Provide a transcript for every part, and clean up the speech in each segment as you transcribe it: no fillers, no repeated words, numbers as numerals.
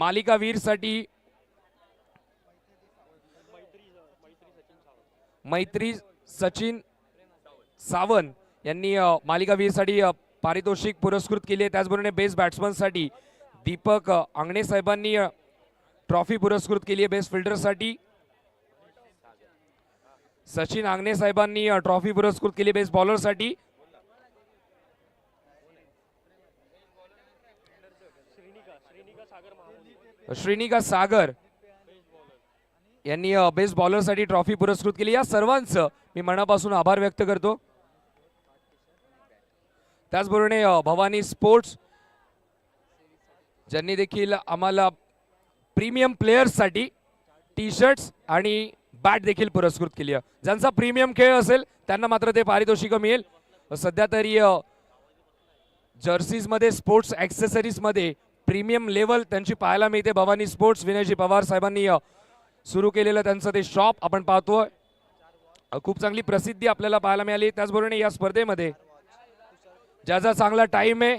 मालिकावीरसाठी मैत्री सचिन सावंत यांनी मालिकावीरसाठी पारितोषिक पुरस्कृत केले. त्याचबरोबर बेस्ट बॅट्समनसाठी दीपक अंगणे साहेबांनी ट्रॉफी पुरस्कृत केली आहे. बेस्ट फिल्डरसाठी सचिन अंगणे साहेबांनी ट्रॉफी पुरस्कृत केली. बेस्ट बॉलरसाठी श्रीनिका सागर यांनी बेस्ट बॉलरसाठी ट्रॉफी पुरस्कृत केली. या सर्वांचं मी मनापासून आभार व्यक्त करतो. त्याचबरोबर भवानी स्पोर्ट्स ज्यांनी देखील आम्हाला प्रीमियम प्लेयर्ससाठी टी शर्ट्स आणि बॅट देखील पुरस्कृत केली आहे. ज्यांचा प्रीमियम खेळ असेल त्यांना मात्र ते पारितोषिक मिळेल. सध्या तरी जर्सीजमध्ये स्पोर्ट्स ॲक्सेसरीजमध्ये प्रीमियम लेवल त्यांची पाहायला मिळते. भवानी स्पोर्ट्स विनयजी पवार साहेबांनी सुरू केलेलं त्यांचं ते शॉप आपण पाहतोय. खूप चांगली प्रसिद्धी आपल्याला पाहायला मिळाली. त्याचबरोबर या स्पर्धेमध्ये ज्याचा चांगला टाइम आहे,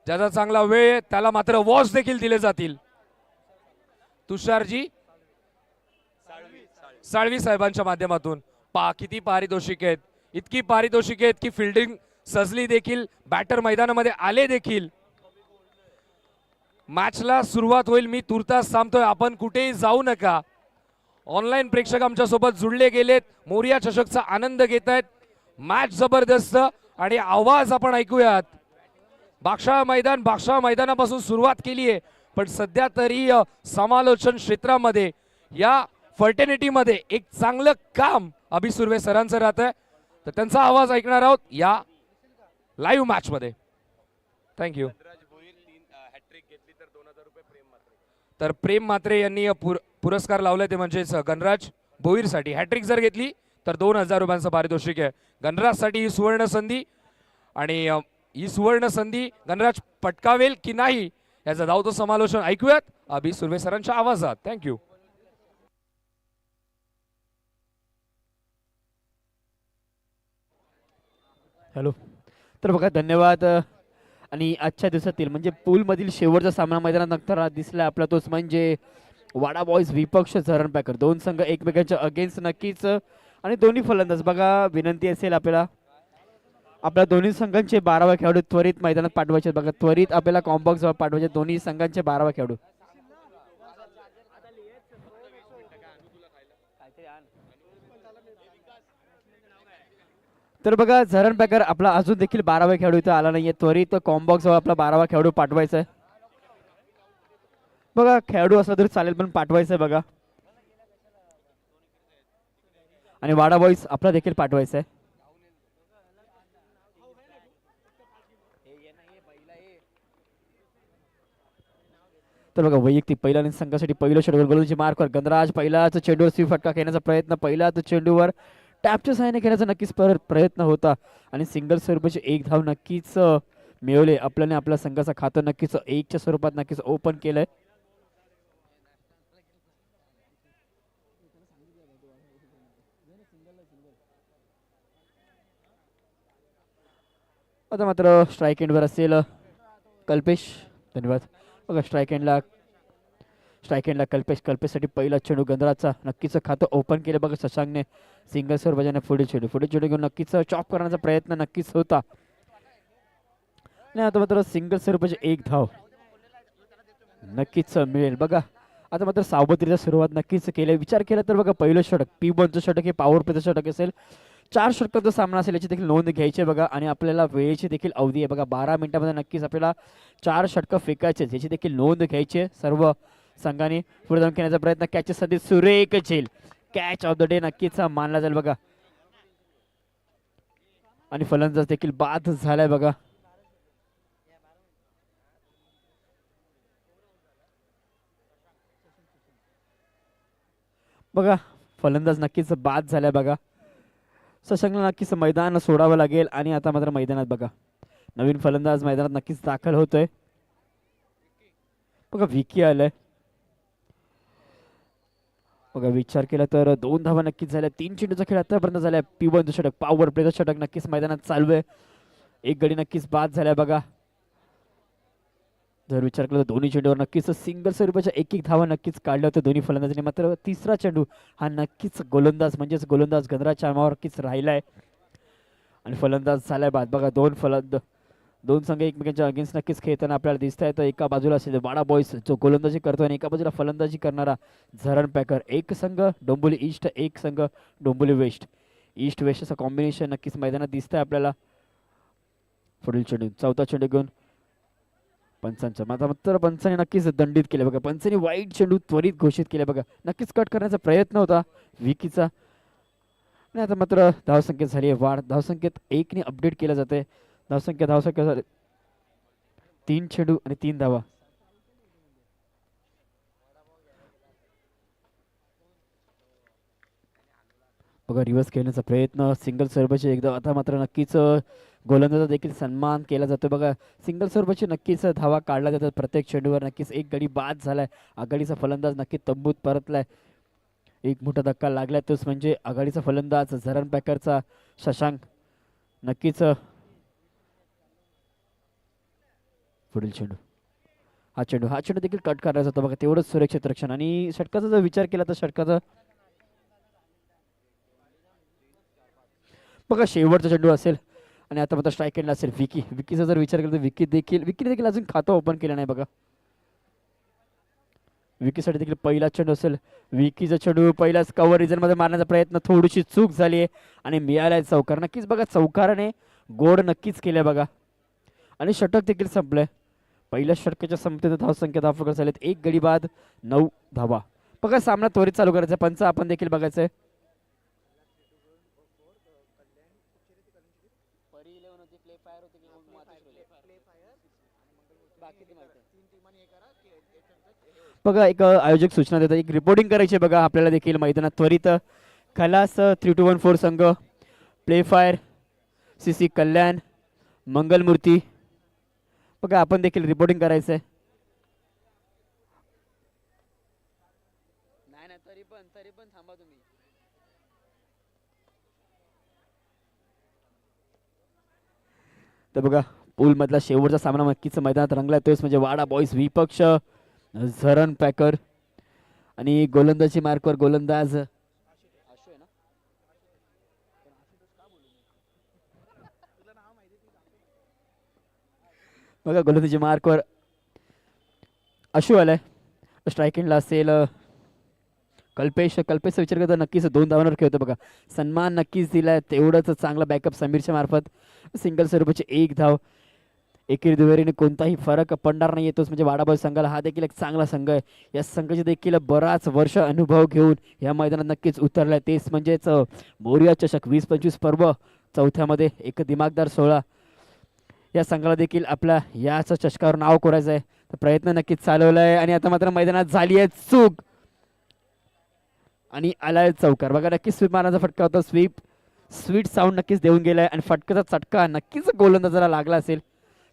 ज्याचा चांगला वेळ आहे, त्याला मात्र वॉच देखील दिले जातील. तुषारजी साळवी साहेबांच्या माध्यमातून पा किती पारितोषिक आहेत. इतकी पारितोषिक आहेत की फिल्डिंग सजली देखील, बॅटर मैदानामध्ये आले देखील. मॅचला सुरुवात होईल. मी तुर्तास थांबतोय, आपण कुठेही जाऊ नका. ऑनलाईन प्रेक्षक आमच्या सोबत जुळले गेलेत, मोरिया चषकचा आनंद घेत आहेत. मॅच जबरदस्त आणि आवाज आपण ऐकूयात. बागशाळा मैदानापासून सुरुवात केली आहे, पण सध्या तरी समालोचन क्षेत्रामध्ये या फर्टेनिटीमध्ये एक चांगलं काम अभि सुर्वे सरांचं राहत आहे. तर त्यांचा आवाज ऐकणार आहोत या लाईव्ह मॅच मध्ये. थँक्यू. तर प्रेम म्हात्रे यांनी पुरस्कार लावलाय, ते म्हणजेच गणराज भोईरसाठी हॅट्रिक जर घेतली तर 2000 रुपयांचं पारितोषिक आहे. गणराजसाठी ही सुवर्ण संधी, आणि ही सुवर्ण संधी गणराज पटकावेल की नाही याचं धावतं समालोचन ऐकूयात अभि सुर्वे सरांच्या आवाजात. थँक्यू. हॅलो. तर बघा, धन्यवाद. आणि आजच्या दिवसातील म्हणजे पूलमधील शेवटचा सामना मैदानात नंतर दिसला आपला, तोच म्हणजे वाडा बॉयज विपक्ष झरण पॅकर. दोन संघ एकमेकांच्या अगेन्स्ट नक्कीच, आणि दोन्ही फलंदाज बघा. विनंती असेल आपल्या दोन्ही संघांचे 12वा खेळाडू त्वरित मैदानात पाठवायचे. बघा, त्वरित आपल्याला कॉम्बॉक्स जवळ पाठवायचे दोन्ही संघांचे 12वा खेळाडू. तर बघा, झरण पॅकर आपला अजून देखील 12वा खेळाडू इथं आला नाहीये. त्वरित कॉम्बॉक्स जवळ आपला 12वा खेळाडू पाठवायचा आहे. बघा, खेळाडू असला तरी चालेल पण पाठवायचं आहे बघा. आणि वाडा बॉईज आपला देखील पाठवायचा आहे. तर बघा, वैयक्तिक पहिल्या संघासाठी पहिलं षटक गोलंदाजी मार्कवर गणराज. पहिलाच चेंडूवर स्वी फटका खेळण्याचा प्रयत्न, पहिलाच चेंडूवर टॅपच्या सहाय्याने खेळण्याचा नक्कीच प्रयत्न होता, आणि सिंगल स्वरूपाचे एक धाव नक्कीच मिळवले. आपल्याने आपल्या संघाचं खातं नक्कीच 1च्या स्वरूपात नक्कीच ओपन केलंय. आता मात्र स्ट्राईक एंडवर असेल कल्पेश. धन्यवाद. बघा, स्ट्राईक एंडला कल्पेशसाठी पहिला चेंडू गंधराचा नक्कीच खातं ओपन केलं. बघा, शशांकने सिंगल स्वरूपाने पुढे चेंडू घेऊन नक्कीच चॉप करण्याचा प्रयत्न नक्कीच होता, आणि आता मात्र सिंगल स्वरूपाचे एक धाव नक्कीच मिळेल. बघा, आता मात्र सावधगिरीची सुरुवात नक्कीच केली. विचार केला तर बघा, पहिलं षटक P1चं षटक हे पॉवर प्लेचं षटक असेल. 4 षटकांचा सामना असेल याची देखील नोंद घ्यायची आहे बघा, आणि आपल्याला वेळेची देखील अवधी आहे बघा. 12 मिनिटांमध्ये नक्कीच आपल्याला 4 षटकं फेकायचे, याची देखील नोंद घ्यायची आहे. सर्व संघाने पुढे जाऊन खेळण्याचा प्रयत्न. कॅचची संधी, सुरेख झेल, कॅच ऑफ द डे नक्कीच मानला जाईल बघा, आणि फलंदाज देखील बाद झालाय बघा. बघा, फलंदाज नक्कीच बाद झालाय बघा. शशांकला नक्कीच मैदान सोडावं लागेल, आणि आता मात्र मैदानात बघा नवीन फलंदाज मैदानात नक्कीच दाखल होतोय. बघा, विकी आलाय. बघा, विचार केला तर 2 धावा नक्कीच झाल्या. 3 चेंडूचा खेळ आतापर्यंत झालाय. P1 षटक पॉवर प्लेचं षटक नक्कीच मैदानात चालू आहे. एक गडी नक्कीच बाद झालाय बघा. जर विचार केला तर दोन्ही चेंडूवर नक्कीच सिंगल स्वरूपाच्या एक एक धावा नक्कीच काढल्या होत्या दोन्ही फलंदाजांनी. मात्र तिसरा चेंडू हा नक्कीच गोलंदाज म्हणजेच गोलंदाज गणराजच्या नावावर नक्कीच राहिलाय आणि फलंदाज झालाय बाद. बघा दोन संघ एकमेकांच्या अगेन्स्ट नक्कीच खेळताना आपल्याला दिसत आहे. तर एका बाजूला असेल वाडा बॉईज जो गोलंदाजी करतो आणि एका बाजूला फलंदाजी करणारा झरण पॅकर. एक संघ डोंबिवली ईस्ट, एक संघ डोंबिवली वेस्ट. ईस्ट वेस्ट असं कॉम्बिनेशन नक्कीच मैदानात दिसतंय आपल्याला. पुढील चेंडू चौथा चेंडू घेऊन पंचांचं मात्र पंचांनी नक्कीच दंडित केले. बघा पंचांनी वाईट चेंडू त्वरित घोषित केले. बघा नक्कीच कट करण्याचा प्रयत्न होता विकीचा आणि आता मात्र धावसंख्येत झाली आहे वाढ. धावसंख्येत 1ने अपडेट केलं जाते. धावसंख्या झाली 3 चेंडू आणि 3 धावा. बघा रिव्हर्स खेळण्याचा प्रयत्न सिंगल स्वरूपाचे एकदा. आता मात्र नक्कीच गोलंदाजा देखील सन्मान केला जातो. बघा सिंगल स्वरूपाची नक्कीच धावा काढल्या जातात प्रत्येक चेंडूवर. नक्कीच एक गडी बाद झालाय. आघाडीचा फलंदाज नक्की तंबूत परतलाय. एक मोठा धक्का लागलाय तोच म्हणजे आघाडीचा फलंदाज झरण पॅकरचा शशांक. नक्कीच पुढील चेंडू हा चेंडू देखील कट करायचा होता. बघा तेवढंच सुरक्षित रक्षण आणि षटकाचा जर विचार केला तर षटकाचा बघा शेवटचा चेंडू असेल आणि आता मात्र स्ट्राईक एंडला असेल विकीचा जर विचार केला तर विकी देखील अजून खातं ओपन केलं नाही. बघा विकीसाठी देखील पहिला चेंडू असेल. विकीचा चेंडू पहिलाच कव्हर रिजन मध्ये मारण्याचा प्रयत्न थोडीशी चूक झाली आहे आणि मिळालाय चौकार. नक्कीच बघा चौकाराने गोड नक्कीच केलंय बघा आणि षटक देखील संपलंय. पहिल्या षटकाच्या संपतेत धावसंख्या 10 फलक झालेत. एक गडी बाद 9 धावा. बघा सामना त्वरित चालू करायचा. पंच आपण देखील बघायचंय. बघा एक आयोजक सूचना देतात एक रिपोर्टिंग करायची बघा आपल्याला देखील मैदानात त्वरित. खलास 3214 संघ, प्ले फायर CC कल्याण, मंगलमूर्ती. बघा आपण देखील रिपोर्टिंग करायचं आहे. तरी पण थांबा तुम्ही. तर बघा पूल मधला शेवटचा सामना नक्कीच मैदानात रंगला. तोच म्हणजे वाडा बॉईज विपक्ष झरण पॅकर आणि गोलंदाजी मार्कवर गोलंदाज बघा गोलंदाजी मार्कवर अशू आलाय. स्ट्राईक एंडला असेल कल्पेश विचार करता नक्कीच 2 धावांवर खेळतो. बघा सन्मान नक्कीच दिलाय. तेवढंच चांगला बॅकअप समीरच्या मार्फत. सिंगल स्वरूपाची 1 धाव. एकेरी दुहेरीने कोणताही फरक पडणार नाही. तोच म्हणजे वाडाबॉय संघाला हा देखील एक चांगला संघ आहे. या संघाचे देखील बराच वर्ष अनुभव घेऊन या मैदानात नक्कीच उतरलाय. तेच म्हणजेच मोरिया चषक 20-25 पर्व चौथ्यामध्ये एक दिमागदार 16. या संघाला देखील आपल्या याच चषकावर नाव कोरायचं आहे. तर प्रयत्न नक्कीच चालवलाय आणि आता मात्र मैदानात झाली आहे चूक आणि आलाय चौकार. बघा नक्कीच स्वीप मारण्याचा फटका होता. स्वीट साऊंड नक्कीच देऊन गेलाय आणि फटक्याचा चटका नक्कीच गोलंदाजाला लागला असेल.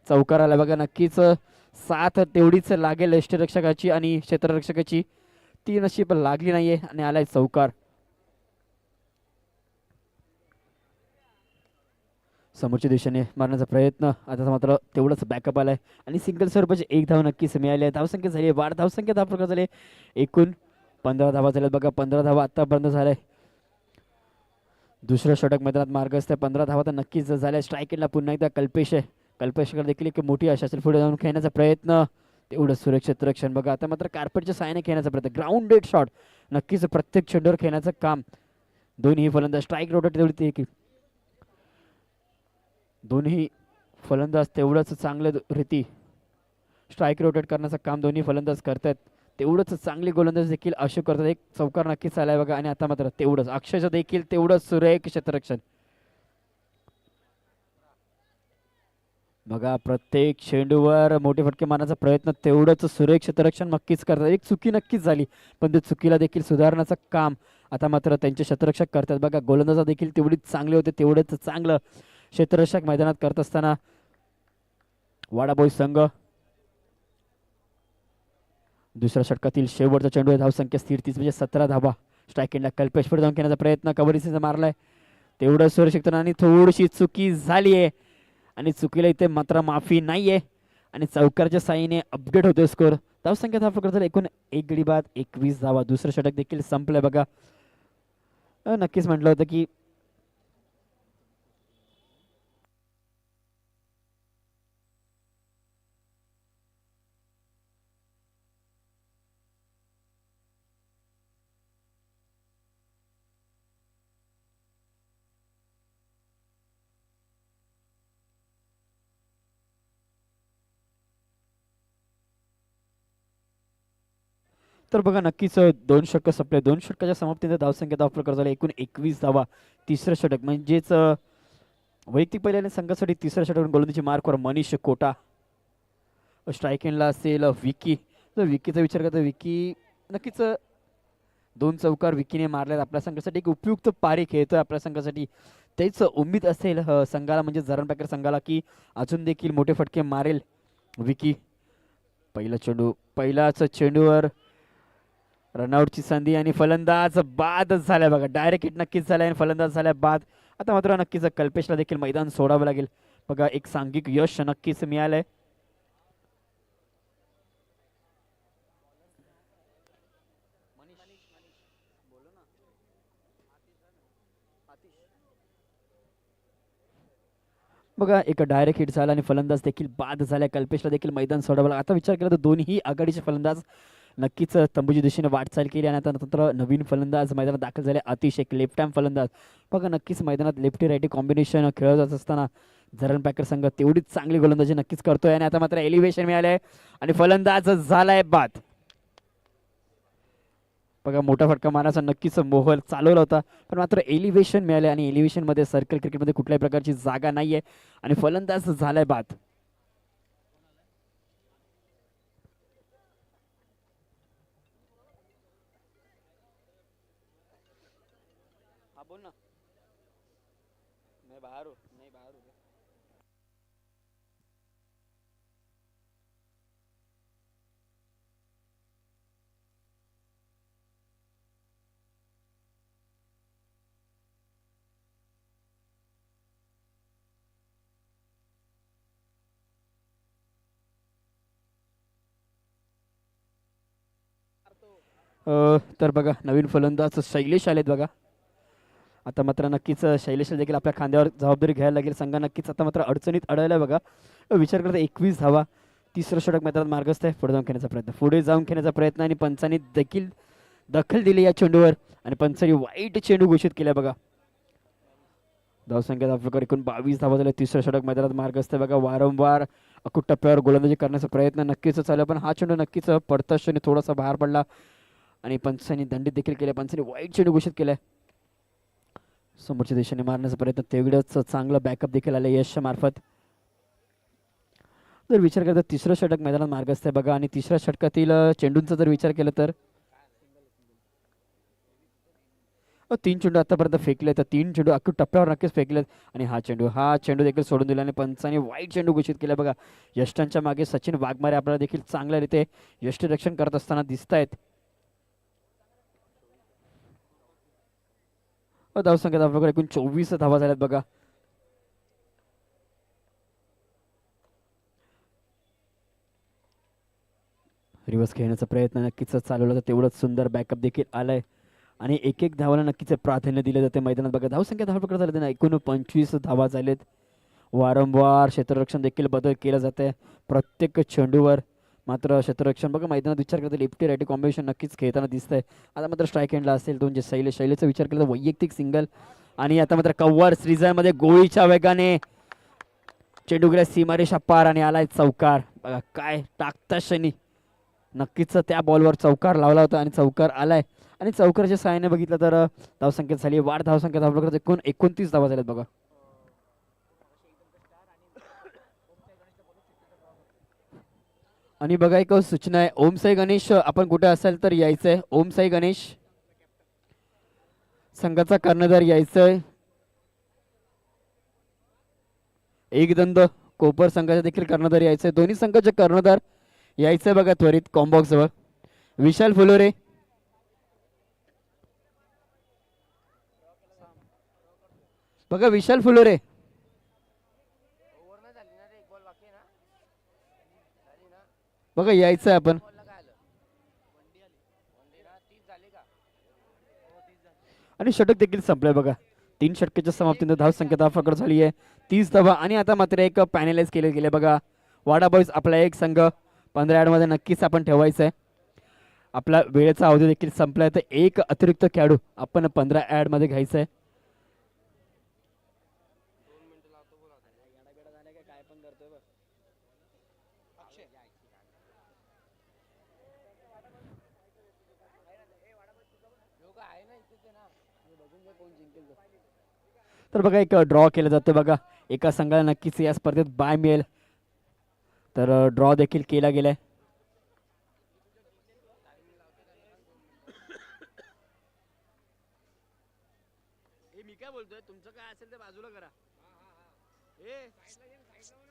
चौकार आला. बघा नक्कीच साथ तेवढीच लागेल यष्टीरक्षकाची आणि क्षेत्ररक्षकाची. ती नशीब लागली नाहीये आणि आलाय चौकार. समोरच्या दिशेने मारण्याचा प्रयत्न. आता मात्र तेवढंच बॅकअप आलाय आणि सिंगल स्वरूपाची 1 धाव नक्कीच मिळाली आहे. धावसंख्या झाली वाढ. धावसंख्या 10 प्रकार झाले. एकूण 15 धावा झाल्यात. बघा 15 धावा आतापर्यंत झालाय. दुसरं षटक मैदानात मार्गस्थ आहे. 15 धावा तर नक्कीच झाल्या. स्ट्राईक एंडला पुन्हा एकदा कल्पेशकडे देखील एक मोठी आशा असेल. पुढे जाऊन खेळण्याचा प्रयत्न. तेवढं सुरक्षित रक्षण. बघा आता मात्र कार्पेटच्या साहाय्याने खेळण्याचा प्रयत्न. ग्राउंडेड शॉट नक्कीच प्रत्येक चेंडूवर खेळण्याचं काम. दोन्ही फलंदाज स्ट्राईक रोटेट तेवढी दोन्ही फलंदाज तेवढंच चांगल्या रीती स्ट्राईक रोटेट करण्याचं काम दोन्ही फलंदाज करतात. तेवढंच चांगले गोलंदाज देखील अशू करतात. एक चौकार नक्कीच आलाय बघा आणि आता मात्र तेवढंच अक्षयचं देखील तेवढंच सुरेख क्षेत्ररक्षण. बघा प्रत्येक चेंडूवर मोठे फटके मारण्याचा प्रयत्न. तेवढंच सुरेख क्षेत्ररक्षण नक्कीच करतात. एक चुकी नक्कीच झाली पण ते चुकीला देखील सुधारण्याचं काम आता मात्र त्यांचे क्षेत्ररक्षक करतात. बघा गोलंदाजा देखील तेवढीच चांगले होते. तेवढंच चांगलं क्षेत्ररक्षक मैदानात करत असताना वाडा बॉईज संघ. दुसऱ्या षटकातील शेवटचा चेंडू आहे. धावसंख्या स्थिर 30 म्हणजे 17 धावा. स्ट्राईक एंडला कल्पेश पुढे जाऊन खेळण्याचा प्रयत्न. कबड्डीचा मारलाय. तेवढं सुरक्षित आणि थोडीशी चुकी झाली आहे आणि चुकीला इथे मात्र माफी नाहीये आणि चौकारच्या साईने अपडेट होतोय स्कोर. धावसंख्या धाव फक्त एकूण एक गडी बाद 21 धावा. दुसरं षटक देखील संपलंय बघा. नक्कीच म्हटलं होतं की तर बघा नक्कीच दोन षटक संपले. दोन षटकाच्या समाप्तीनंतर धावसंख्या धाव प्रकार झाला एकूण 21 धावा. तिसरं षटक म्हणजेच वैयक्तिक पहिल्याने संघासाठी तिसऱ्या षटकावरून गोलंदाजी मार्कवर मनीष कोटा. स्ट्राईक एंडला असेल विकी. जर विकीचा विचार करता विकी नक्कीच दोन चौकार विकीने मारल्यात. आपल्या संघासाठी एक उपयुक्त पारी खेळतोय आपल्या संघासाठी. तेच उम्मीद असेल संघाला म्हणजे झरण पॅकर संघाला की अजून देखील मोठे फटके मारेल विकी. पहिला चेंडू पहिलाच चेंडूवर रनआउटची संधी आणि फलंदाज बाद झालाय बघा. डायरेक्ट हिट नक्कीच झालाय आणि फलंदाज झालाय बाद. आता मात्र नक्कीच कल्पेशला देखील मैदान सोडावं लागेल बघा. एक सांघिक यश नक्कीच मिळालंय. बघा एक डायरेक्ट हिट झाला आणि फलंदाज देखील बाद झाल्या. कल्पेशला देखील मैदान सोडावं लागलं. आता विचार केला तर दोन्ही आघाडीचे फलंदाज नक्कीच तंबूची दिशेने वाटचाल केली आणि आता नंतर नवीन फलंदाज मैदानात दाखल झाले आतिश. एक लेफ्ट हँड फलंदाज बघा. नक्कीच मैदानात लेफ्टी राईटी कॉम्बिनेशन खेळत जात असताना झरण पॅकर संघ तेवढीच चांगली गोलंदाजी नक्कीच करतोय आणि आता मात्र एलिव्हेशन मिळालंय आणि फलंदाज झालाय बाद. बघा मोठा फटका मारण्याचा नक्कीच मोहल चालवला होता पण मात्र एलिव्हेशन मिळाले आणि एलिव्हेशन मध्ये सर्कल क्रिकेटमध्ये कुठल्याही प्रकारची जागा नाहीये आणि फलंदाज झालाय बाद. तर बघा नवीन फलंदाज शैलेश आलेत बघा. आता मात्र नक्कीच शैलेश देखील आपल्या खांद्यावर जबाबदारी घ्यायला लागेल. संघ नक्कीच आता मात्र अडचणीत अडवलाय बघा. विचार करता 21 धावा. तिसरं षटक मैदानात मार्गस्थ आहे. पुढे जाऊन खेळण्याचा प्रयत्न आणि पंचांनी देखील दखल दिली या चेंडूवर आणि पंचांनी वाईट चेंडू घोषित केला बघा. धावसंख्या धाव एकूण 22 धावा झाल्या. तिसरं षटक मैदानात मार्गस्थ आहे बघा. वारंवार अकूट टप्प्यावर गोलंदाजी करण्याचा प्रयत्न नक्कीच चालू पण हा चेंडू नक्कीच पडता क्षणी थोडासा बाहेर पडला आणि पंचांनी दंडित देखील केले. पंचांनी वाईट चेंडू घोषित केलाय. समोरच्या दिशेने मारण्याचा प्रयत्न तेवढंच चांगलं बॅकअप देखील आलं यश मार्फत. जर विचार करता तिसरं षटक मैदानात मार्गस्थ आहे बघा आणि तिसऱ्या षटकातील चेंडूंचा जर विचार केला तर 3 चेंडू आतापर्यंत फेकले तर 3 चेंडू अख्खी टप्प्यावर नक्कीच फेकलेत आणि हा चेंडू देखील सोडून दिला आणि पंचांनी वाईट चेंडू घोषित केला बघा. यष्टांच्या मागे सचिन वाघमारे आपल्याला देखील चांगल्या रीते यष्टीरक्षण करत असताना दिसत आहेत. धावसंख्या धाव एकूण 24 धावा झाल्यात बघा. रिव्हर्स खेळण्याचा प्रयत्न नक्कीच चालवला तर तेवढंच सुंदर बॅकअप देखील आलाय आणि एक एक धावाला नक्कीच प्राधान्य दिले जाते मैदानात बघा. धावसंख्या धाव प्रकार झाले एकूण 25 धावा झालेत. वारंवार क्षेत्ररक्षण देखील बदल केला जाते प्रत्येक चेंडूवर. मात्र क्षेत्ररक्षण बघा मैदानात विचार करता लेफ्टी राईटी कॉम्बिनेशन नक्कीच खेळताना दिसतंय. आता मात्र स्ट्राईक एंडला असेल तो म्हणजे शैलेचा विचार केला तर वैयक्तिक सिंगल आणि आता मात्र कव्वार श्रीजयमध्ये गोळीच्या वेगाने चेंडू गेला सीमारेषा पार आणि आलाय चौकार बघा. काय टाकता क्षणी नक्कीच त्या बॉलवर चौकार लावला होता आणि चौकार आलाय आणि चौकारच्या सहाय्याने बघितलं तर धावसंख्या झाली वाढ. धावसंख्या धाव एकूण 29 धावा झाल्यात बघा. आणि बघा एक सूचना आहे. ओम साई गणेश आपण कुठे असाल तर यायचंय. ओम साई गणेश संघाचा कर्णधार यायचंय. एकदंत कोपर संघाचा देखील कर्णधार यायचंय. दोन्ही संघाचे कर्णधार यायचंय बघा त्वरित कॉम्बॉक्स जवळ. विशाल फुलोरे बघा. विशाल फुलोरे बघा यायचं आहे आपण. आणि षटक देखील संपलंय बघा. 3 षटकाच्या समाप्तीनंतर धावसंख्या 10 फरक झाली आहे 30 धावा. आणि आता मात्र एक पॅनलाइज केले गेले बघा. वाडा बॉईज आपला एक संघ 15 ॲडमध्ये नक्कीच आपण ठेवायचं आहे. आपला वेळेचा अवधी देखील संपलाय तर एक अतिरिक्त खेळाडू आपण 15 ॲडमध्ये घ्यायचं आहे. तर बघा एक ड्रॉ केलं जातं बघा. एका संघाला नक्कीच या स्पर्धेत बाय मिळेल. तर ड्रॉ देखील केला गेलाय. मी काय बोलतोय तुमचं काय असेल ते बाजूला करा.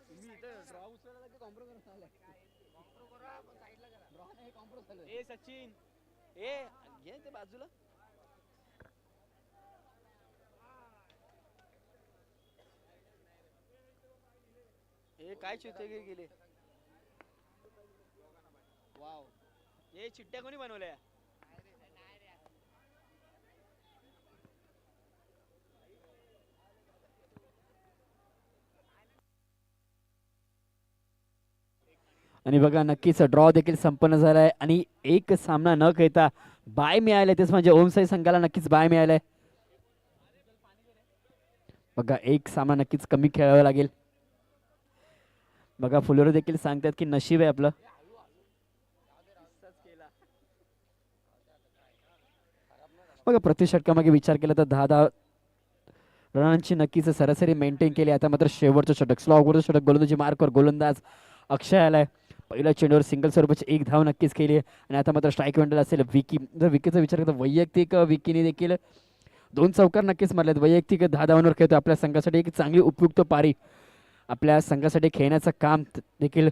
तुम्ही इथं ड्रॉ उचलला की कॉम्प्रो करा. ए सचिन घे ते बाजूला. काय चिठ्ठे गेले. वाव हे चिठ्ठ्या कोणी बनवल्या. आणि बघा नक्कीच ड्रॉ देखील संपन्न झाला आहे. आणि एक सामना न खेळता बाय मिळाले तेच म्हणजे ओमसाई संघाला नक्कीच बाय मिळालंय. बघा एक सामना नक्कीच कमी खेळावा लागेल. बघा फुलोरे देखील सांगतात की नशीब आहे आपलं. बघा प्रति षटकामागे विचार केला तर 10 रनांची नक्कीच सरासरी मेंटेन केली. आता मात्र शेवटचं षटक स्लॉगवरचं षटक गोलंदाजी मार्कवर गोलंदाज अक्षय आलाय. पहिल्या चेंडूवर सिंगल स्वरूपाची एक धाव नक्कीच केली आहे. आणि आता मात्र स्ट्राईक वेंडल असेल विकी. जर विकीचा विचार करता वैयक्तिक विकीने देखील 2 चौकार नक्कीच मारलेत. वैयक्तिक 10 धावांवर खेळतो. आपल्या संघासाठी एक चांगली उपयुक्त पारी आपल्या संघासाठी खेळण्याचं काम देखील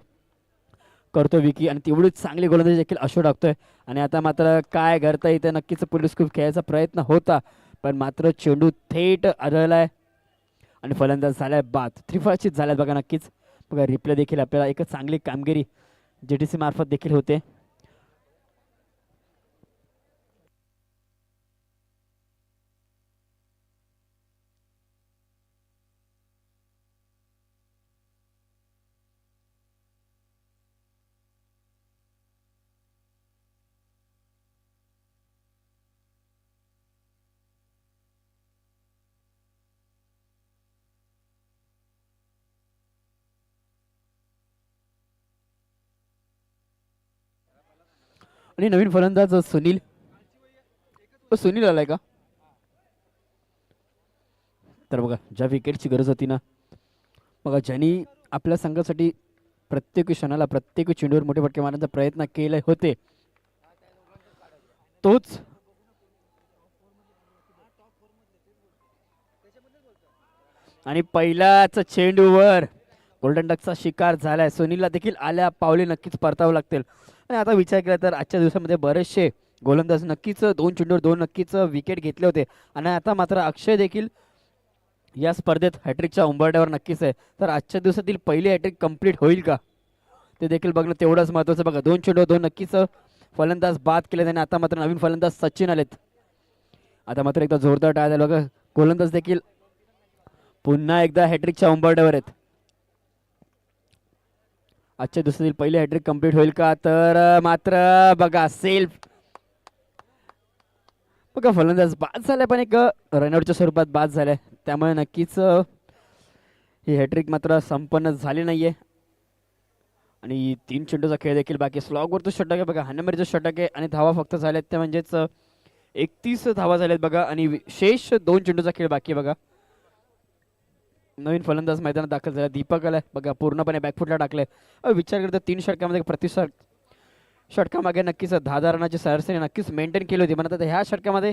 करतो विकी. आणि तेवढीच चांगली गोलंदाजी देखील अशो टाकतोय. आणि आता मात्र काय करता इथे नक्कीच पोलीस खूप खेळायचा प्रयत्न होता पण मात्र चेंडू थेट आढळलाय आणि फलंदाज झालाय बाद. त्रिफळाचीत झाल्यात बघा नक्कीच. बघा रिप्ले देखील आपल्याला एक चांगली कामगिरी JTC मार्फत देखील होते. आणि नवीन फलंदाज सुनील आलाय का. तर बघा ज्या विकेटची गरज होती ना बघा ज्यांनी आपल्या संघासाठी प्रत्येक क्षणाला प्रत्येक चेंडूवर मोठे फटके मारण्याचा प्रयत्न केले होते तोच आणि पहिल्याच चेंडूवर गोल्डन डकचा शिकार झालाय. सुनीलला देखील आल्या पावले नक्कीच परतावं लागतील. आणि आता विचार केला तर आजच्या दिवसामध्ये बरेचसे गोलंदाज नक्कीच 2 चेंडूवर 2 नक्कीच विकेट घेतले होते. आणि आता मात्र अक्षय देखील या स्पर्धेत हॅट्रिकच्या उंबरठ्यावर नक्कीच आहे. तर आजच्या दिवसातील पहिली हॅट्रिक कंप्लीट होईल का ते देखील बघणं तेवढंच महत्त्वाचं. बघा 2 चेंडूवर 2 नक्कीच फलंदाज बाद केले आणि आता मात्र नवीन फलंदाज सचिन आलेत. आता मात्र एकदा जोरदार टाळ्या झाल्या बघा. गोलंदाज देखील पुन्हा एकदा हॅट्रिकच्या उंबरठ्यावर आहेत. आजच्या दिवसातील पहिली हॅट्रिक कंप्लीट होईल का तर मात्र बघा सेल्फ बघा फलंदाज बाद झालाय पण एक रनआउटच्या स्वरूपात बाद झालाय. त्यामुळे नक्कीच ही हॅट्रिक मात्र संपन्न झाली नाहीये. आणि 3 चेंडूचा खेळ देखील बाकी. स्लॉगवरचं षटक आहे बघा. हानमेरीचं षटक आहे आणि धावा फक्त झाल्यात त्या म्हणजेच 31 धावा झाल्यात बघा. आणि शेष 2 चेंडूचा खेळ बाकी आहे बघा. नवीन फलंदाज मैदानात दाखल झाला दीपक आलाय बघा. पूर्णपणे बॅकफुटला टाकलाय. विचार करता 3 षटकामध्ये प्रति षटकामागे नक्कीच 10 रनाची सरासरी नक्कीच मेंटेन केली होती. म्हणतात ह्या षटकामध्ये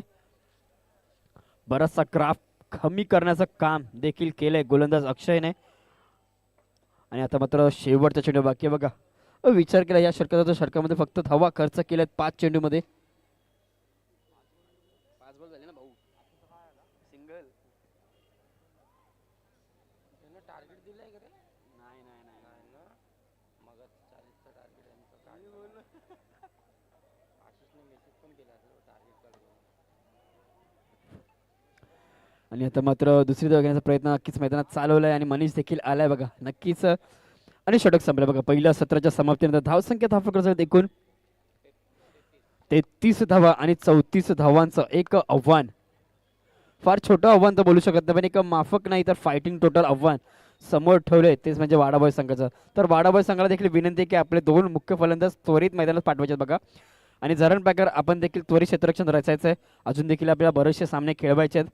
बराचसा ग्राफ कमी करण्याचं काम देखील केलंय गोलंदाज अक्षयने. आणि आता मात्र शेवटचा चेंडू बाकी आहे बघा. विचार केला या षटकामध्ये फक्त धावा खर्च केल्यात 5 चेंडूमध्ये. 5 बॉल झाले ना भाऊ. सिंगल टार्गेट दिलंय का रे. नाही मग 40चं टार्गेट यांचं आणि आता मात्र दुसरी धाव घेण्याचा प्रयत्न नक्कीच मैदानात चालवलाय आणि मनीष देखील आलाय बघा नक्कीच. आणि षटक संपलं बघा पहिल्या सत्राच्या समाप्तीनंतर धावसंख्या धावफलकाचं एकूण 33 धावा आणि 34 धावांचं एक आव्हान. फार छोटं आव्हान तर बोलू शकत नाही पण एक माफक नाही तर फायटिंग टोटल आव्हान समोर ठेवलंय तेच म्हणजे वाडाबॉय संघाचं. तर वाडाबॉय संघाला देखील विनंती आहे की आपले दोन मुख्य फलंदाज त्वरित मैदानात पाठवायचे बघा. आणि झरण पॅकर आपण देखील त्वरित क्षेत्ररक्षण रचायचं आहे. अजून देखील आपल्याला बरेचसे सामने खेळवायचे आहेत.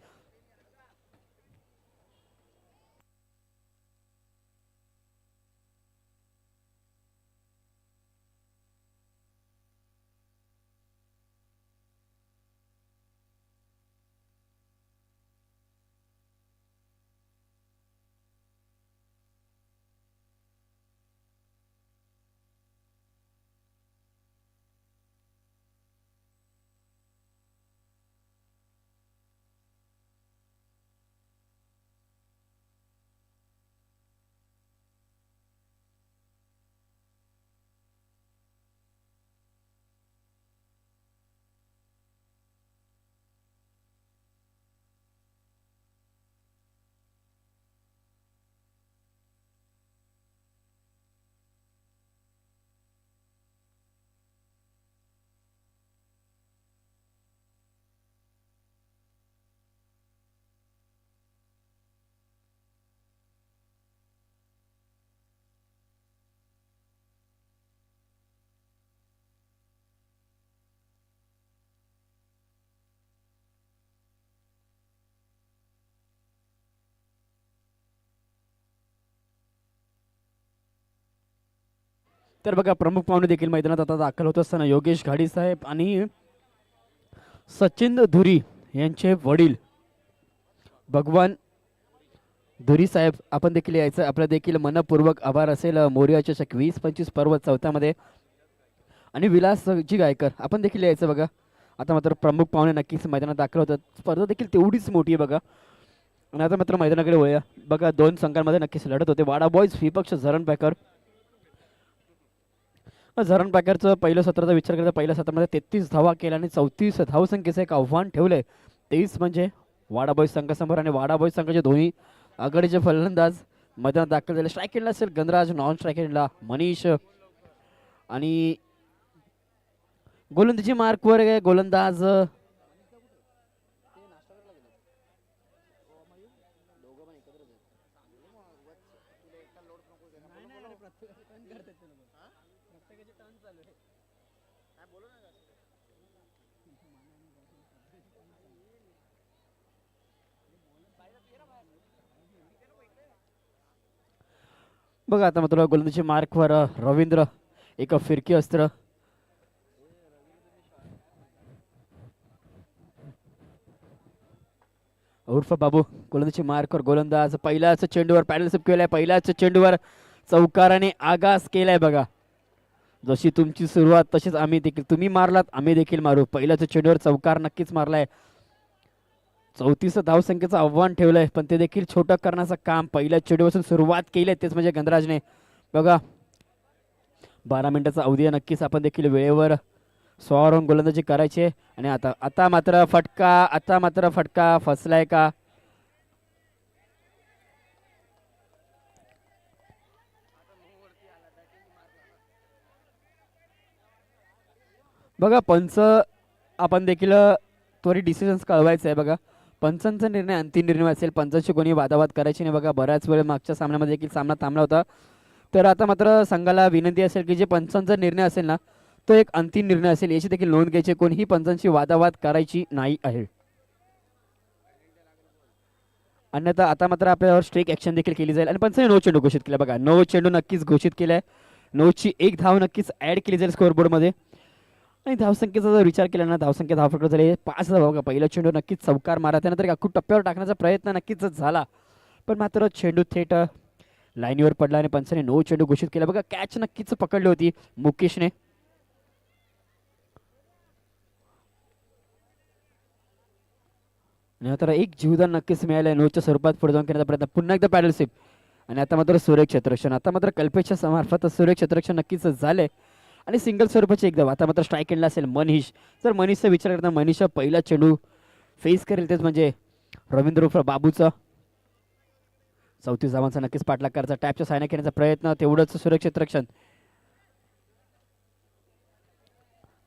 तर बघा प्रमुख पाहुणे देखील मैदानात आता दाखल होत असताना योगेश घाडी साहेब आणि सचिन धुरी यांचे वडील भगवान धुरी साहेब आपण देखील यायचं. आपलं देखील मनपूर्वक आभार असेल. मोरिया चषक 20-25 पर्व चौथ्यामध्ये आणि विलासजी गायकर आपण देखील यायचं बघा. आता मात्र प्रमुख पाहुणे नक्कीच मैदानात दाखल होतात. स्पर्धा देखील तेवढीच मोठी आहे बघा. आणि आता मात्र मैदानाकडे वळूया बघा. दोन संघांमध्ये नक्कीच लढत होते. वाडा बॉयज विपक्ष झरण पॅकर. झरण पॅकरचं पहिलं सत्राचा विचार करता पहिल्या सत्रामध्ये 33 धावा केल्या आणि 34 धावसंख्येचं एक आव्हान ठेवलंय. 23 म्हणजे वाडा बॉयज संघासमोर आणि वाडा बॉयज संघाचे दोन्ही आघाडीचे फलंदाज मैदानात दाखल झाले. स्ट्राईक एंडला असेल गणराज, नॉन स्ट्राईक एंडला मनीष आणि गोलंदाजी मार्कवर गोलंदाज बघा. आता मात्र गोलंदाजी मार्कवर रवींद्र एक फिरकी अस्त्र उर्फ बाबू गोलंदाजी मार्कवर गोलंदाज पहिल्याच चेंडूवर पॅडल स्लिप केलाय. पहिल्याच चेंडूवर चौकाराने आगास केलाय बघा. जशी तुमची सुरुवात तशीच आम्ही देखील तुम्ही मारलात आम्ही देखील मारू. पहिल्याच चेंडूवर चौकार नक्कीच मारलाय. 34 धावसंख्येचं आव्हान ठेवलंय पण ते देखील छोटं करण्याचं काम पहिल्या चेंडूपासून सुरुवात केली आहे तेच म्हणजे गणराजने बघा. 12 मिनिटाचा अवधी नक्कीच आपण देखील वेळेवर स्वावरून गोलंदाजी करायची आहे. आणि आता मात्र फटका फसलाय का बघा. पंच आपण देखील त्वरित डिसिजन्स कळवायचं आहे बघा. पंचांचा निर्णय अंतिम निर्णय असेल. पंचांशी कोणी वादावाद करायची नाही बघा. बऱ्याच वेळ मागच्या सामन्यामध्ये देखील सामना थांबला होता. तर आता मात्र संघाला विनंती असेल की जे पंचांचा निर्णय असेल ना तो एक अंतिम निर्णय असेल याची देखील नोंद घ्यायची. कोणीही पंचांशी वादावाद करायची नाही आहे. अन्यथा आता मात्र आपल्यावर स्ट्रिक ॲक्शन देखील केली जाईल. आणि पंचांनी 9 चेंडू घोषित केला बघा. 9 चेंडू नक्कीच घोषित केलाय. 9ची एक धाव नक्कीच ॲड केली जाईल स्कोअरबोर्डमध्ये. आणि धावसंख्येचा जर विचार केला ना धावसंख्या धावफटका झाले 5 धावा बघा. पहिला चेंडू नक्कीच चौकार मारा त्यानंतर अख्खू टप्प्यावर टाकण्याचा प्रयत्न नक्कीच झाला पण मात्र चेंडू थेट लाईनीवर पडला आणि पंचाने 9 चेंडू घोषित केला बघा. कॅच नक्कीच पकडली होती मुकेशने. आणि आता एक जीवदान नक्कीच मिळालंय. 9च्या स्वरूपात पुढे जाऊन करण्याचा प्रयत्न. पुन्हा एकदा पॅडल स्लिप आणि आता मात्र सुरेख क्षेत्ररक्षण. आता मात्र कल्पेशच्या मार्फत सुरेख क्षेत्ररक्षण नक्कीच झाले. आणि सिंगल स्वरूपाची एकदम. आता मात्र स्ट्राईक एंडला असेल मनीष. जर मनीषचा विचार करता मनीष पहिला चेंडू फेस करेल तेच म्हणजे रवींद्र उर्फ बाबूचा. 34 धावांचा नक्कीच पाठलाग करायचा, टॅपच्या सायना खेळण्याचा प्रयत्न, तेवढंच सुरक्षित रक्षण.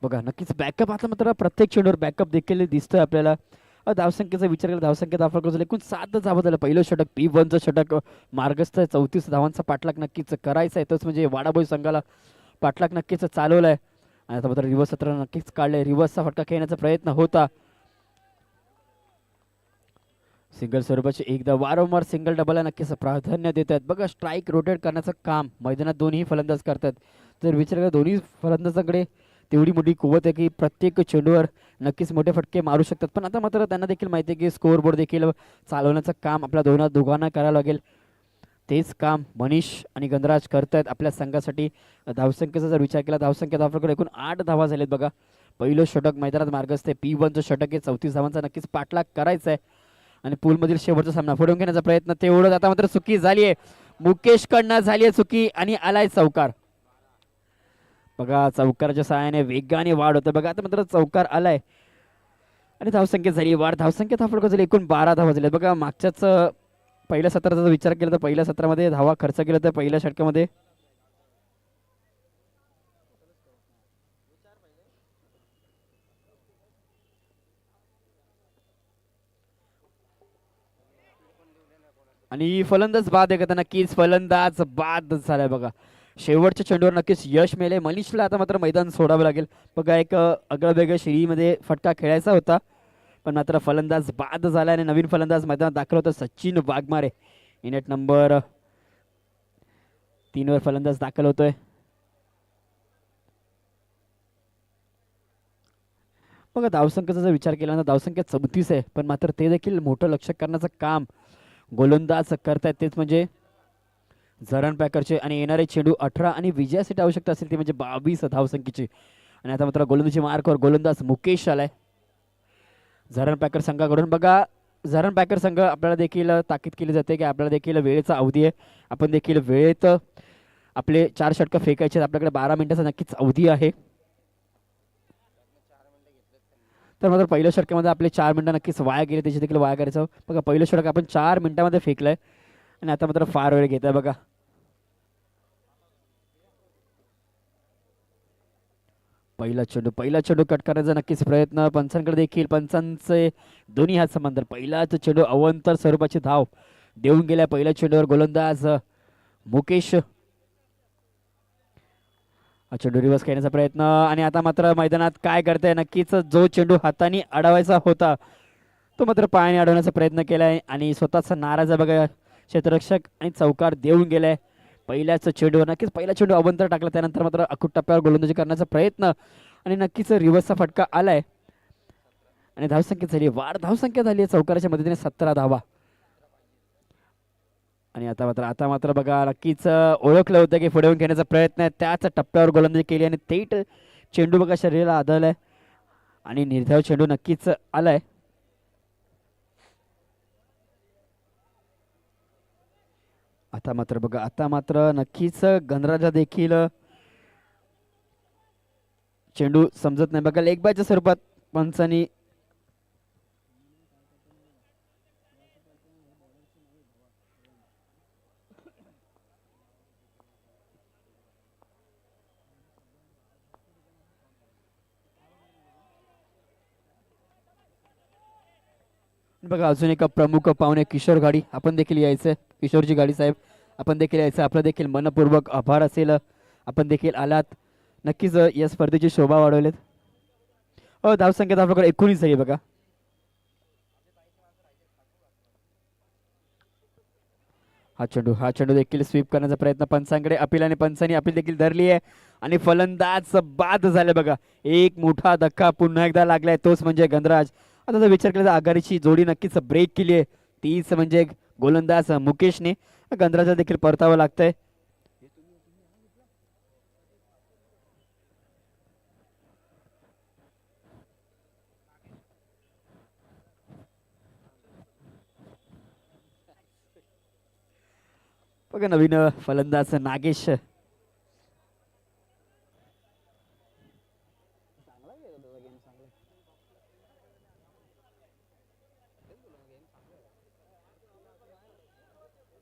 बघा नक्कीच बॅकअप आता मात्र प्रत्येक चेंडूवर बॅकअप देखील दिसतोय आपल्याला. धावसंख्येचा विचार केला धावसंख्या धाव फरक एकूण 7 धावा झालं. पहिलं षटक P1चं षटक मार्गस्थ 34 धावांचा पाठलाग नक्कीच करायचा आहे. तोच म्हणजे वाडाबोई संघाला पाठलाग नक्कीच चालवलाय. आणि आता मात्र रिव्हर्स सत्र नक्कीच काढलंय. रिव्हर्सचा फटका खेळण्याचा प्रयत्न होता. सिंगल स्वरूपाचे एकदा वारंवार सिंगल डबलला नक्कीच प्राधान्य देत आहेत. बघा स्ट्राईक रोटेट करण्याचं काम मैदानात दोन्ही फलंदाज करतात. जर विचार केला दोन्ही फलंदाजांकडे तेवढी मोठी कुवत आहे की प्रत्येक चेंडूवर नक्कीच मोठे फटके मारू शकतात. पण आता मात्र त्यांना देखील माहिती आहे की स्कोअर बोर्ड देखील चालवण्याचं काम आपल्या दोघांना करावं लागेल. तेच काम मनीष आणि गंधराज करतायत आपल्या संघासाठी. धावसंख्येचा जर विचार केला धावसंख्या धावफलकावर एकूण 8 धावा झालेत. बघा पहिलं षटक मैदानात मार्गस्थ आहे. P1चं षटक आहे. 34 धावांचा नक्कीच पाठलाग करायचा आहे. आणि पूलमधील शेवटचा सामना फोडून घेण्याचा प्रयत्न तेवढं आता मात्र चुकी झाली आहे. मुकेश कडनं झाली आहे चुकी आणि आलाय चौकार. बघा चौकाराच्या सहाय्याने वेगाने वाढ होतं. बघा आता मात्र चौकार आलाय आणि धावसंख्या झाली वाढ. धावसंख्या धावफलक झाली एकूण 12 धावा झाल्या. बघा मागच्याच पहिल्या सत्राचा जर विचार केला तर पहिल्या सत्रामध्ये धावा खर्च केला तर पहिल्या षटकामध्ये आणि फलंदाज बाद आहे का नक्कीच फलंदाज बाद झालाय. बघा शेवटच्या चेंडूवर नक्कीच यश मिळेल. मनीषला आता मात्र मैदान सोडावं लागेल. बघा एक आगळ्यावेगळ्या शैलीमध्ये फटका खेळायचा होता पण मात्र फलंदाज बाद झाला आणि नवीन फलंदाज मैदानात दाखल होता सचिन वाघमारे. इनेट नंबर 3 वर फलंदाज दाखल होतोय. बघा धावसंख्येचा जर विचार केला ना धावसंख्या 34 आहे पण मात्र ते देखील मोठं लक्ष करण्याचं काम गोलंदाज करतायत. तेच म्हणजे झरण पॅकरचे आणि येणारे चेंडू 18 आणि विजयासाठी आवश्यकता असेल ती म्हणजे 22 धावसंख्येची. आणि आता मात्र गोलंदाजी मार्कवर गोलंदाज मुकेश आलाय झरण पॅकर संघाकडून. बघा झरण पॅकर संघ आपल्याला देखील ताकीद केली जाते की आपल्याला देखील वेळेचा अवधी आहे. आपण देखील वेळेत आपले 4 षटकं फेकायचे. आपल्याकडे 12 मिनिटाचा नक्कीच अवधी आहे. तर मात्र पहिल्या षटकामध्ये आपले 4 मिनिटं नक्कीच वाया गेले त्याची देखील वाया करायचं. बघा पहिलं षटक आपण 4 मिनिटांमध्ये फेकलंय आणि आता मात्र फार वेळ घेत आहे. बघा पहिला चेंडू कट करण्याचा नक्कीच प्रयत्न पंचांकडे देखील पंचांचे दोन्ही हात समांतर. पहिलाच चेंडू अवंतर स्वरूपाची धाव देऊन गेल्या पहिल्या चेंडूवर गोलंदाज मुकेश. चेंडू रिव्हर्स खेळण्याचा प्रयत्न आणि आता मात्र मैदानात काय करताय नक्कीच जो चेंडू हाताने अडवायचा होता तो मात्र पायाने अडवण्याचा प्रयत्न केलाय आणि स्वतःचा नाराज आहे. बघा क्षेत्ररक्षक आणि चौकार देऊन गेलाय पहिल्याच चेंडूवर. नक्कीच पहिला चेंडू अवंतर टाकला त्यानंतर मात्र अखूट टप्प्यावर गोलंदाजी करण्याचा प्रयत्न आणि नक्कीच रिव्हर्सचा फटका आलाय आणि धावसंख्या झाली वाढ. धावसंख्या झाली आहे चौकाराच्या मदतीने 17 धावा. आणि आता मात्र बघा नक्कीच ओळखलं होतं की पुढे घेण्याचा प्रयत्न आहे त्याच टप्प्यावर गोलंदाजी केली आणि थेट चेंडू बघा शरीराला आदळलाय आणि निर्धाव चेंडू नक्कीच आलाय. आता मात्र नक्कीच गणराजा देखील चेंडू समजत नाही. बघा लेग बायच्या स्वरूपात पंचांनी बघा अजून एका प्रमुख पाहुणे किशोर गाडी आपण देखील यायचं. किशोरजी गाडी साहेब आपण देखील यायचं. आपलं देखील मनपूर्वक आभार असेल आपण देखील आलात. नक्कीच या स्पर्धेची शोभा वाढवलेत. धावसंख्या आपल्याकडे 19 आहे. बघा हा चेंडू देखील स्वीप करण्याचा प्रयत्न पंचांकडे अपील आणि पंचांनी अपील देखील धरली आहे आणि फलंदाज बाद झाले. बघा एक मोठा धक्का पुन्हा एकदा लागलाय तोच म्हणजे गणराज. आता जर विचार केला तर आघाडीची जोडी नक्कीच ब्रेक केली आहे तीच म्हणजे गोलंदाज मुकेशने. गणराजा देखील परतावं लागतंय. बघा नवीन फलंदाज नागेश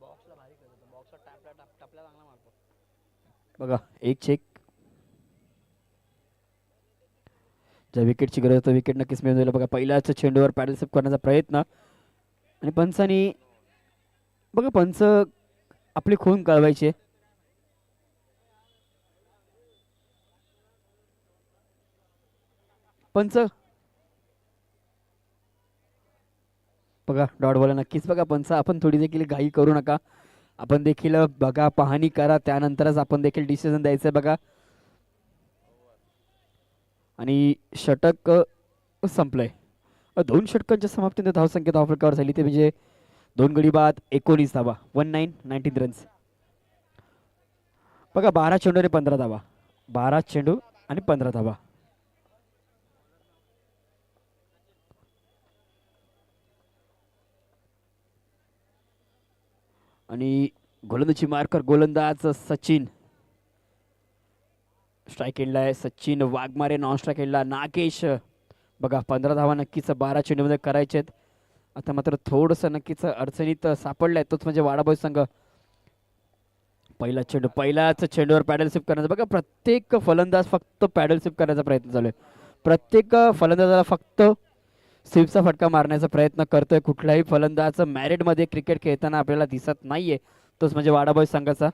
बॉक्सला भारी करतो, बॉक्सला टपला चांगला मारतो. बघा एक चेक. ज्या विकेटची गरज होती विकेट नक्कीच मिळून जाईल. बघा पहिल्याच चेंडूवर पॅडल सेफ करण्याचा प्रयत्न आणि पंचांनी बघा पंच आपली खून कळवायचे. पंच बघा डॉट बॉल नक्कीच. बघा पंच आपण थोडी देखील घाई करू नका. आपण देखील बघा पाहणी करा त्यानंतरच आपण देखील डिसिजन द्यायचं बघा. आणि षटक संपलंय. 2 षटकांच्या समाप्तीने धावसंख्या धावफलकावर झाली ते म्हणजे 2 गडी बाद 19 धावा 19 रन्स. बघा 12 चेंडू आणि 15 धावा. 12 चेंडू आणि 15 धावा. आणि गोलंदाजी मार्कर गोलंदाज सचिन. स्ट्राईक एंडला आहे सचिन वाघमारे. नॉन स्ट्राईक एंडला नागेश. बघा 15 धावा नक्कीच 12 चेंडूमध्ये करायचे आहेत. आता मात्र थोडंसं नक्कीच अडचणीत सापडलाय तोच म्हणजे वाडाबॉय संघ. पहिल्याच चेंडूवर पॅडल स्वीप करण्याचा. बघा प्रत्येक फलंदाज फक्त पॅडल स्वीप करण्याचा प्रयत्न चालू आहे. प्रत्येक फलंदाजाला फक्त स्वीपचा फटका मारण्याचा प्रयत्न करतोय. कुठलाही फलंदाज मॅरिटमध्ये क्रिकेट खेळताना आपल्याला दिसत नाहीये तोच म्हणजे वाडाबॉय संघाचा.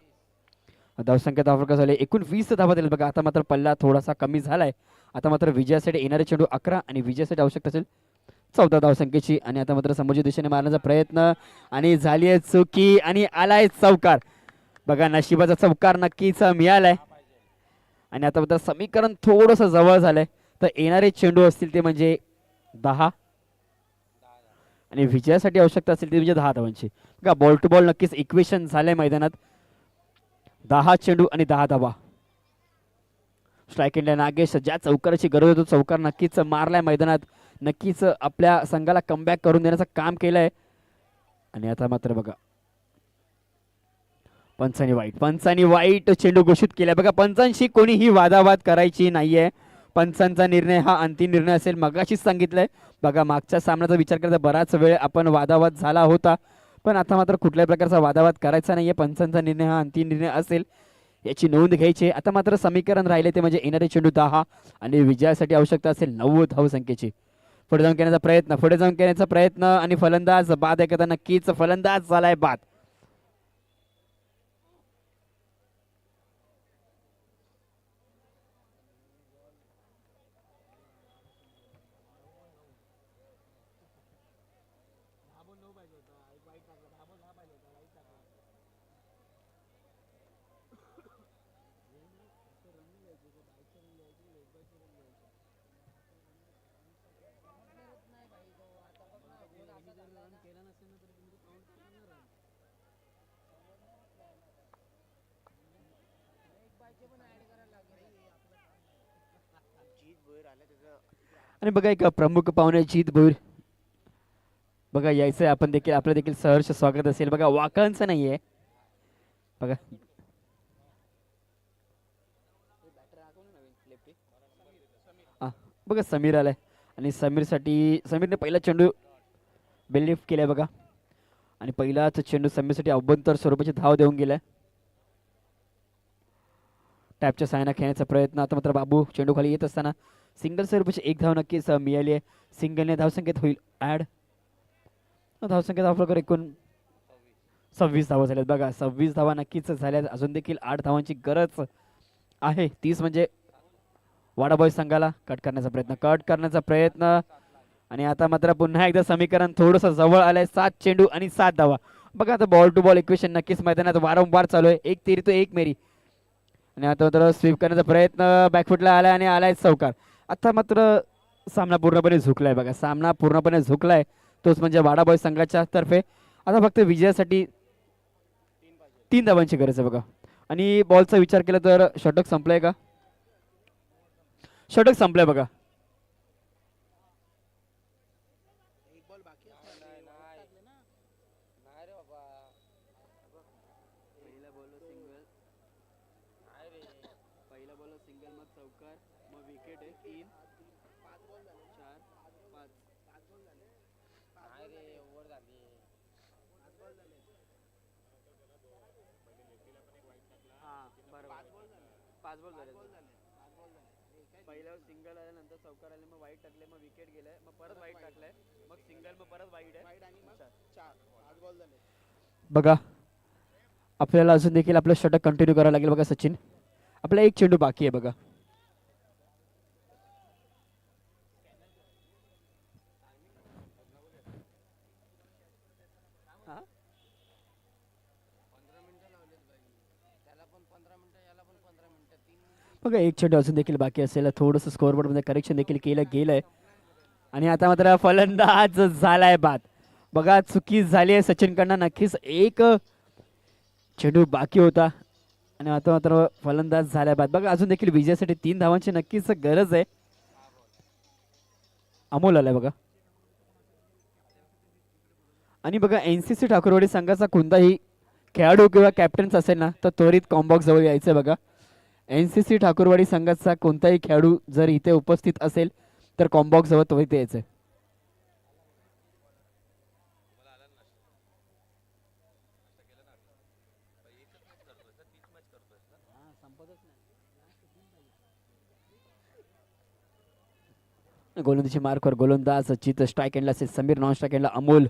धावसंख्या धावफलका झाले एकूण 20 धावा दिले. बघा आता मात्र पल्ला थोडासा कमी झालाय. आता मात्र विजयासाठी येणारे चेंडू 11 आणि विजयासाठी आवश्यक असेल 14 धावसंख्येची. आणि आता मात्र समोरच्या दिशेने मारण्याचा प्रयत्न आणि झाली आहे चुकी आणि आलाय चौकार. बघा नशिबाचा चौकार नक्कीच मिळालाय. आणि आता मात्र समीकरण थोडंसं जवळ झालंय. तर येणारे चेंडू असतील ते म्हणजे 10 आणि विजयासाठी आवश्यकता असेल ते म्हणजे 10 धावांची. बघा बॉल टू बॉल नक्कीच इक्वेशन झालंय मैदानात. 10 चेंडू आणि 10 धावा. स्ट्राईक एंडला नागेश. ज्या चौकाराची गरज होती चौकार नक्कीच मारलाय मैदानात. नक्कीच आपल्या संघाला कमबॅक करून देण्याचं काम केलंय. आणि आता मात्र बघा पंचांनी वाईट चेंडू घोषित केलाय. बघा पंचांशी कोणीही वादावाद करायची नाहीये. पंचांचा निर्णय हा अंतिम निर्णय असेल. मगाशीच सांगितलंय. बघा मागच्या सामन्याचा विचार करता बराच वेळ आपण वादावाद झाला होता पण आता मात्र कुठल्याही प्रकारचा वादावाद करायचा नाहीये. पंचांचा निर्णय हा अंतिम निर्णय असेल याची नोंद घ्यायची. आता मात्र समीकरण राहिले ते म्हणजे येणारे चेंडू 10 आणि विजयासाठी आवश्यकता असेल 9 धावसंख्येची. पुढे जाऊन करण्याचा प्रयत्न आणि फलंदाज बाद आहे. नक्कीच फलंदाज झालाय बाद. आणि बघा एक प्रमुख पाहुणे जीत भोईर बघा यायचंय. आपण देखील आपलं देखील सहर्ष स्वागत असेल. बघा वाकळांचं नाहीये. बघा बघा समीर आलाय आणि समीरने पहिला चेंडू बेलिफ्ट केलाय बघा. आणि पहिलाच चेंडू समीरसाठी अभ्यंतर स्वरूपाची धाव देऊन गेलाय. टॅपच्या साहाय्याने खेळण्याचा प्रयत्न. आता मात्र बाबू चेंडू खाली येत असताना सिंगल स्वरूपाची एक धाव नक्कीच मिळाली आहे. सिंगलने धावसंख्येत होईल ॲड. धावसंख्येत धावफलकावर एकूण 26 धावा झाल्यात. बघा 26 धावा नक्कीच झाल्यात. अजून देखील 8 धावांची गरज आहे. 30 म्हणजे वाडाबॉय संघाला कट करण्याचा प्रयत्न आणि आता मात्र पुन्हा एकदा समीकरण थोडंसं जवळ आलंय. 7 चेंडू आणि 7 धावा. बघा आता बॉल टू बॉल इक्वेशन नक्कीच मैदानात वारंवार चालू आहे. एक तेरी तो एक मेरी. आणि आता मात्र स्वीप करण्याचा प्रयत्न बॅकफुटला आलाय आणि आलाय चौकार. आता मात्र सामना पूर्णपणे झुकलाय. बघा सामना पूर्णपणे झुकलाय तोच म्हणजे वाडाबॉय संघाच्या तर्फे. आता फक्त विजयासाठी 3 धावांची गरज आहे बघा. आणि बॉलचा विचार केला तर षटक संपलंय का? षटक संपलंय बघा. 5 बॉल झाले पहिल्यावर सिंगल आले नंतर चौकार आले मग वाईट टाकले मग विकेट गेलाय मग परत वाईट टाकलाय मग सिंगल मग परत वाईट आहे बघा आपल्याला अजून देखील आपलं षटक कंटिन्यू करावं लागेल बघा सचिन आपला एक चेंडू बाकी आहे बघा बघा एक चेंडू अजून देखील बाकी असेल थोडंसं स्कोअरबोर्डमध्ये करेक्शन देखील केलं गेलंय आणि आता मात्र फलंदाज झालाय बाद बघा चुकी झाली आहे सचिनकडनं नक्कीच एक चेंडू बाकी होता आणि आता मात्र फलंदाज झालाय बाद बघा अजून देखील विजयासाठी 3 धावांची नक्कीच गरज आहे अमोल आलाय बघा आणि बघा NCC ठाकूरवाडी संघाचा कोणताही खेळाडू किंवा कॅप्टन्स असेल ना तर त्वरित कॉम्बॉक्स जवळ यायचं बघा NCC ठाकूरवाडी संघाचा कोणताही खेळाडू जर इथे उपस्थित असेल तर कॉम्बॉक्स जवळ त्वरित यायचं गोलंदाजी मार्कवर गोलंदाज चित स्ट्राईक एंडला असेल समीर नॉन स्ट्राईक एंडला अमोल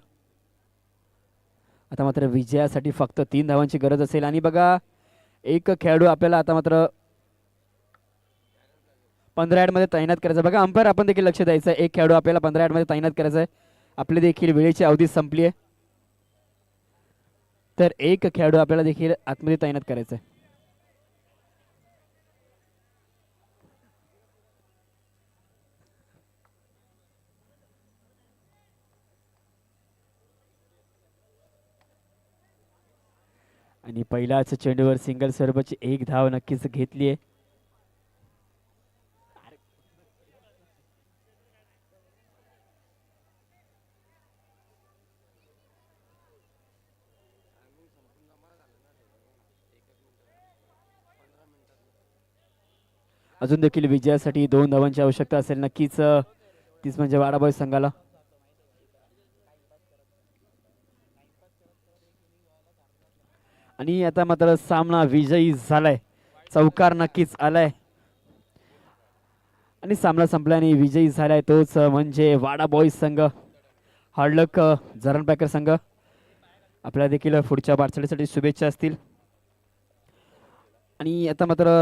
आता मात्र विजयासाठी फक्त 3 धावांची गरज असेल आणि बघा एक खेळाडू आपल्याला आता मात्र 15 मध्ये तैनात करायचा बघा अंपायर आपण देखील लक्ष द्यायचं एक खेळाडू आपल्याला 15 मध्ये तैनात करायचा आहे आपली देखील वेळेची अवधी संपली आहे तर एक खेळाडू आपल्याला देखील आतमध्ये तैनात करायचा आहे आणि पहिल्याच चेंडूवर सिंगल स्वरूपाची 1 धाव नक्कीच घेतली आहे अजून देखील विजयासाठी 2 धावांची आवश्यकता असेल नक्कीच तीच म्हणजे वाडा बॉयज संघाला आणि आता मात्र सामना विजयी झालाय चौकार नक्कीच आलाय आणि सामना संपल्याने विजयी झालाय तोच म्हणजे वाडा बॉयज संघ हार्डलक झरण पॅकर संघ आपल्याला देखील पुढच्या वाटचालीसाठी शुभेच्छा असतील आणि आता मात्र